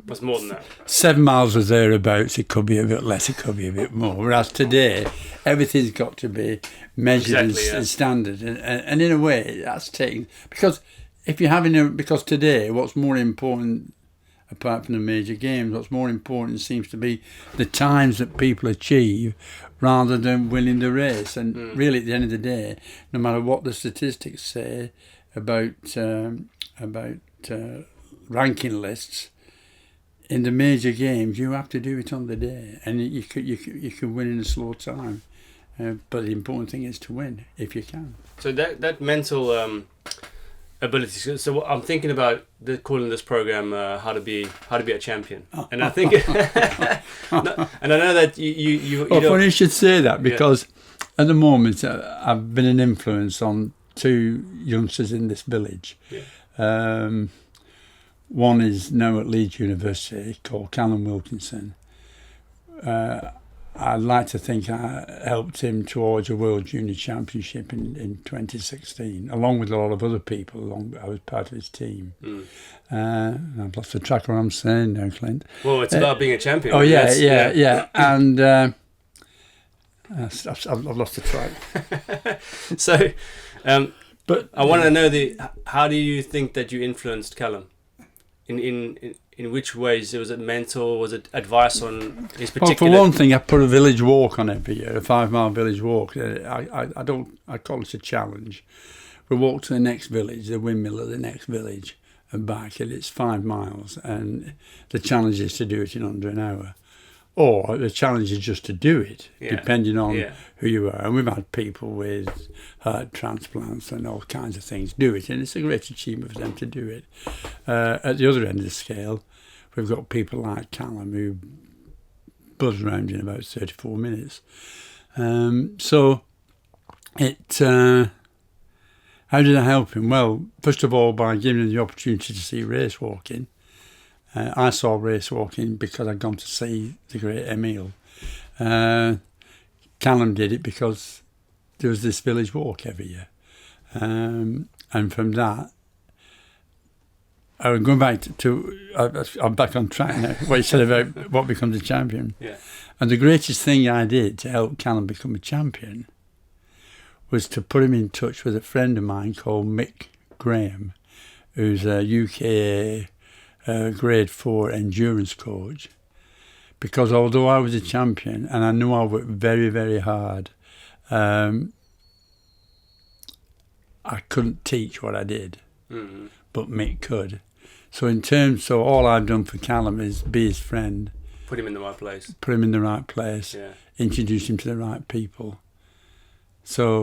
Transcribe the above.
was more than that. 7 miles or thereabouts. It could be a bit less, it could be a bit more. Whereas today, everything's got to be measured and standard. And in a way, that's taking... Because if you're having because today, what's more important, apart from the major games, what's more important seems to be the times that people achieve rather than winning the race. And really, at the end of the day, no matter what the statistics say about ranking lists, in the major games, you have to do it on the day, and you could win in a slow time. But the important thing is to win if you can. So that mental ability. So I'm thinking about calling this program "How to Be a Champion," and I think, and I know that you. Well, funny you should say that, because at the moment I've been an influence on 2 youngsters in this village. Yeah. One is now at Leeds University, called Callum Wilkinson. I'd like to think I helped him towards a World Junior Championship in 2016, along with a lot of other people. I was part of his team. I've lost the track of what I'm saying now, Clint. Well, it's about being a champion. Oh, yeah. And I've lost the track. So, but I want to know how do you think that you influenced Callum? In which ways? Was it mental? Was it advice on his particular... Well, for one thing, I put a village walk on every year, a 5-mile village walk. I call it a challenge. We walk to the next village, the windmill of the next village, and back, and it's 5 miles. And the challenge is to do it in under an hour. Or the challenge is just to do it, depending on who you are. And we've had people with heart transplants and all kinds of things do it, and it's a great achievement for them to do it. At the other end of the scale, we've got people like Callum who buzz around in about 34 minutes. So how did I help him? Well, first of all, by giving him the opportunity to see race walking. I saw race walking because I'd gone to see the great Emile. Callum did it because there was this village walk every year. And from that, I was going back I'm back on track now, what you said about what becomes a champion. Yeah. And the greatest thing I did to help Callum become a champion was to put him in touch with a friend of mine called Mick Graham, who's a UK grade 4 endurance coach. Because although I was a champion and I knew I worked very, very hard, I couldn't teach what I did, but Mick could. So all I've done for Callum is be his friend. Put him in the right place. Introduce him to the right people. So